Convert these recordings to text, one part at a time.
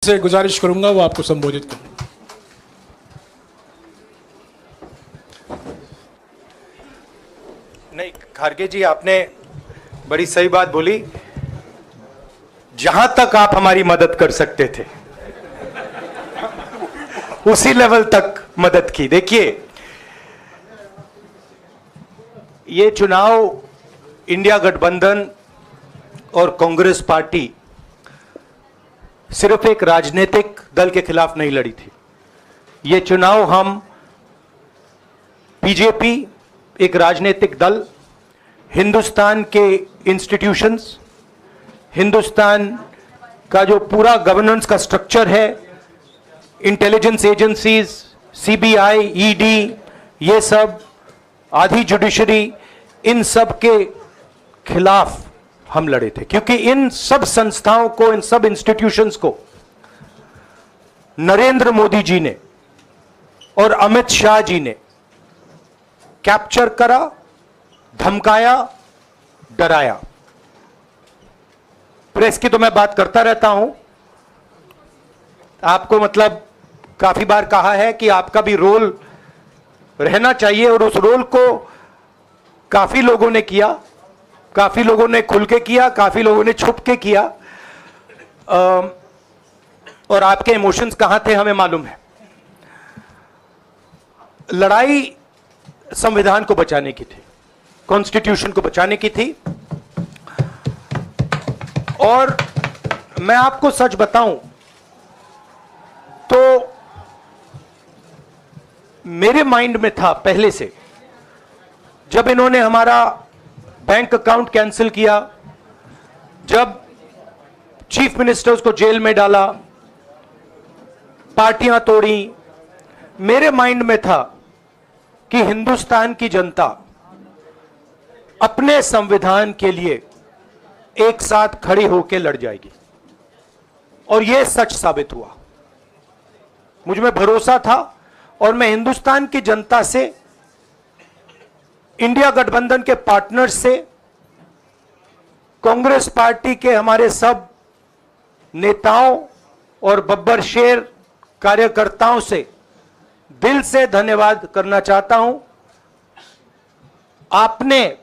से गुजारिश करूंगा वो आपको संबोधित करें। नहीं, खारगे जी आपने बड़ी सही बात बोली। जहां तक आप हमारी मदद कर सकते थे उसी लेवल तक मदद की। देखिए, ये चुनाव इंडिया गठबंधन और कांग्रेस पार्टी सिर्फ एक राजनीतिक दल के खिलाफ नहीं लड़ी थी। ये चुनाव हम बीजेपी, एक राजनीतिक दल, हिंदुस्तान के इंस्टीट्यूशंस, हिंदुस्तान का जो पूरा गवर्नेंस का स्ट्रक्चर है, इंटेलिजेंस एजेंसीज, सीबीआई, ईडी, ये सब, आधी जुडिशरी, इन सब के खिलाफ हम लड़े थे। क्योंकि इन सब संस्थाओं को, इन सब इंस्टीट्यूशंस को नरेंद्र मोदी जी ने और अमित शाह जी ने कैप्चर करा, धमकाया, डराया। प्रेस की तो मैं बात करता रहता हूं, आपको मतलब काफी बार कहा है कि आपका भी रोल रहना चाहिए, और उस रोल को काफी लोगों ने किया, काफी लोगों ने खुल के किया, काफी लोगों ने छुप के किया, और आपके इमोशंस कहां थे हमें मालूम है। लड़ाई संविधान को बचाने की थी, कॉन्स्टिट्यूशन को बचाने की थी। और मैं आपको सच बताऊं तो मेरे माइंड में था पहले से, जब इन्होंने हमारा बैंक अकाउंट कैंसिल किया, जब चीफ मिनिस्टर्स को जेल में डाला, पार्टियां तोड़ी, मेरे माइंड में था कि हिंदुस्तान की जनता अपने संविधान के लिए एक साथ खड़ी होकर लड़ जाएगी। और यह सच साबित हुआ। मुझ में भरोसा था, और मैं हिंदुस्तान की जनता से, इंडिया गठबंधन के पार्टनर्स से, कांग्रेस पार्टी के हमारे सब नेताओं और बब्बर शेर कार्यकर्ताओं से दिल से धन्यवाद करना चाहता हूं। आपने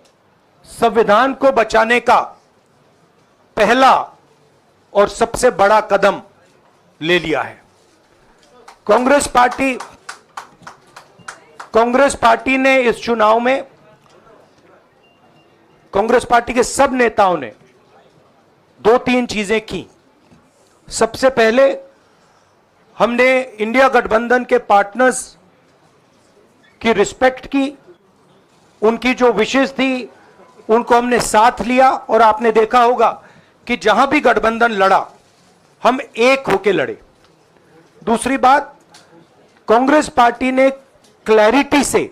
संविधान को बचाने का पहला और सबसे बड़ा कदम ले लिया है। कांग्रेस पार्टी ने इस चुनाव में, कांग्रेस पार्टी के सब नेताओं ने 2-3 चीजें की। सबसे पहले हमने इंडिया गठबंधन के पार्टनर्स की रिस्पेक्ट की, उनकी जो विशेष थी उनको हमने साथ लिया, और आपने देखा होगा कि जहां भी गठबंधन लड़ा हम एक होकर लड़े। दूसरी बात, कांग्रेस पार्टी ने क्लैरिटी से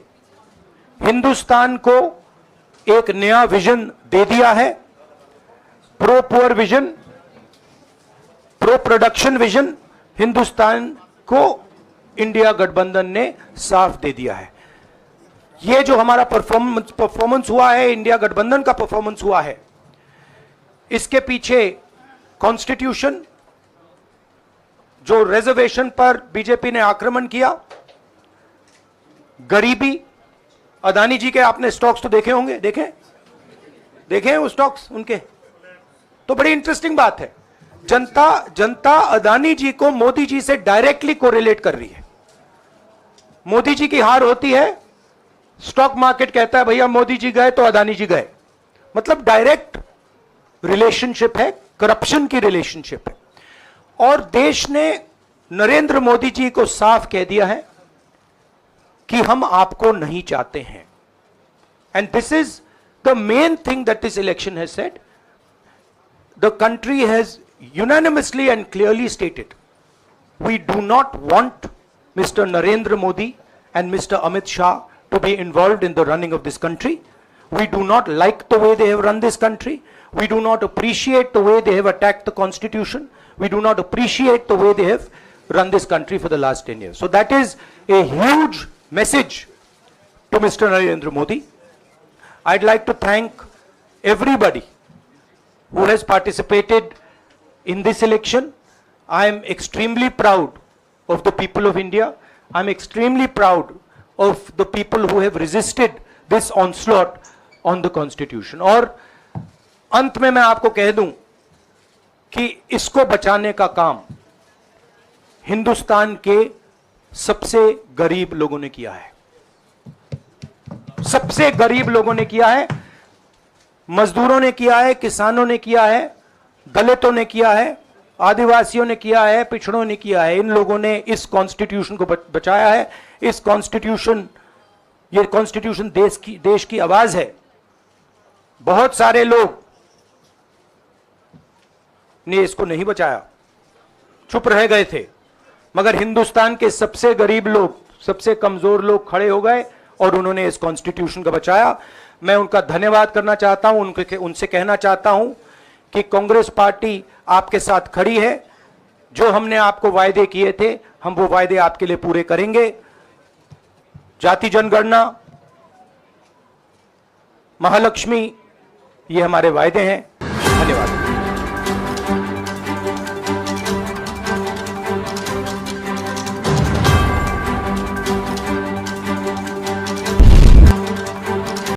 हिंदुस्तान को एक नया विजन दे दिया है, pro poor vision, pro production vision. Hindustan को इंडिया गठबंधन ने साफ दे दिया है। यह जो हमारा परफॉर्मेंस हुआ है, इंडिया गठबंधन का परफॉर्मेंस हुआ है, इसके पीछे कॉन्स्टिट्यूशन, जो रिजर्वेशन पर बीजेपी ने आक्रमण किया, गरीबी, अदानी जी के आपने स्टॉक्स तो देखे होंगे, देखे हैं वो स्टॉक्स उनके, तो बड़ी इंटरेस्टिंग बात है। जनता अदानी जी को मोदी जी से डायरेक्टली कोरिलेट कर रही है। मोदी जी की हार होती है, स्टॉक मार्केट कहता है भैया मोदी जी गए तो अदानी जी गए। मतलब डायरेक्ट रिलेशनशिप है, करप्शन की रिलेशनशिप है। और देश ने नरेंद्र मोदी जी को साफ कह दिया है कि हम आपको नहीं चाहते हैं। And this is the main thing that this election has said. The country has unanimously and clearly stated, we do not want Mr. Narendra Modi and Mr. Amit Shah to be involved in the running of this country. We do not like the way they have run this country. We do not appreciate the way they have attacked the constitution. We do not appreciate the way they have run this country for the last 10 years. So that is a huge message to Mr. Narendra Modi. I'd like to thank everybody who has participated in this election, I am extremely proud of the people of India. I am extremely proud of the people who have resisted this onslaught on the Constitution. और अंत में मैं आपको कह दूं कि इसको बचाने का काम हिंदुस्तान के सबसे गरीब लोगों ने किया है, सबसे गरीब लोगों ने किया है, मजदूरों ने किया है, किसानों ने किया है, दलितों ने किया है, आदिवासियों ने किया है, पिछड़ों ने किया है। इन लोगों ने इस कॉन्स्टिट्यूशन को बचाया है। इस कॉन्स्टिट्यूशन, ये कॉन्स्टिट्यूशन देश की आवाज है। बहुत सारे लोग ने इसको नहीं बचाया, चुप रह गए थे, मगर हिंदुस्तान के सबसे गरीब लोग, सबसे कमजोर लोग खड़े हो गए और उन्होंने इस कॉन्स्टिट्यूशन को बचाया। मैं उनका धन्यवाद करना चाहता हूं, उनसे कहना चाहता हूं कि कांग्रेस पार्टी आपके साथ खड़ी है। जो हमने आपको वायदे किए थे, हम वो वायदे आपके लिए पूरे करेंगे। जाति जनगणना, महालक्ष्मी, ये हमारे वायदे हैं। धन्यवाद।